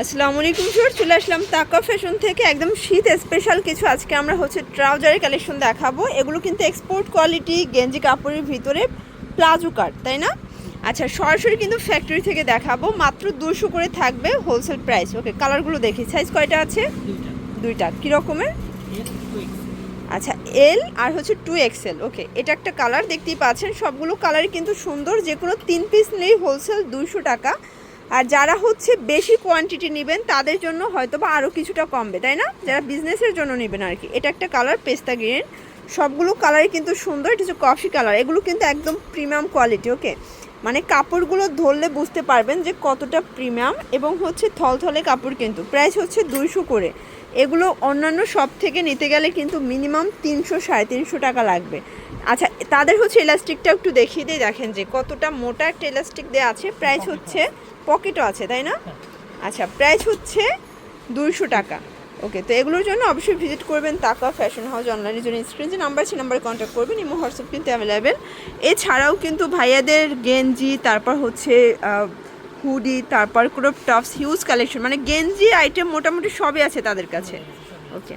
আসসালামু আলাইকুম স্যার, চলে আসলাম তাকা ফ্যাশন থেকে একদম শীত স্পেশাল কিছু। আজকে আমরা ট্রাউজারের কালেকশন দেখাবো। এগুলো কিন্তু এক্সপোর্ট কোয়ালিটি গেঞ্জি কাপড়ের ভিতরে প্লাজো কাট, তাই না? আচ্ছা, সরাসরি কিন্তু ফ্যাক্টরি থেকে দেখাবো। মাত্র 200 করে থাকবে হোলসেল প্রাইস। ওকে, কালারগুলো দেখি। সাইজ কয়টা আছে? দুইটা। কী রকমের? আচ্ছা, এল আর 2XL। ওকে, এটা একটা কালার দেখতেই পাচ্ছেন। সবগুলো কালারই কিন্তু সুন্দর। যে কোনো 3 পিস নিলেই হোলসেল 200 টাকা। আর যারা বেশি কোয়ান্টিটি নেবেন তাদের জন্য হয়তো বা আরও কিছুটা কমবে, তাই না? যারা বিজনেসের জন্য নেবেন আর কি। এটা একটা কালার পেস্তা গ্রিন। সবগুলো কালারই কিন্তু সুন্দর। এটা হচ্ছে কফি কালার। এগুলো কিন্তু একদম প্রিমিয়াম কোয়ালিটি। ওকে, মানে কাপড়গুলো ধরলে বুঝতে পারবেন যে কতটা প্রিমিয়াম এবং থলথলে কাপড়। কিন্তু প্রাইস 200 করে। এগুলো অন্যান্য সব থেকে নিতে গেলে কিন্তু মিনিমাম 300-350 টাকা লাগবে। আচ্ছা, তাদের ইলাস্টিকটা একটু দেখিয়ে দিয়ে দেখেন যে কতটা মোটা একটা ইলাস্টিক দেওয়া আছে। প্রাইস পকেটও আছে, তাই না? আচ্ছা, প্রাইস 200 টাকা। ওকে, তো এগুলোর জন্য অবশ্যই ভিজিট করবেন তাকা ফ্যাশন হাউস। অনলাইনের জন্য স্ক্রিন যে নাম্বার আছে নাম্বারে কন্ট্যাক্ট করবেন। ইমো হোয়াটসঅ্যাপ কিন্তু অ্যাভেলেবেল। এছাড়াও কিন্তু ভাইয়াদের গেঞ্জি, তারপর হুডি, তারপর ক্রপ টপস, হিউজ কালেকশন, মানে গেঞ্জি আইটেম মোটামুটি সবই আছে তাদের কাছে। ওকে।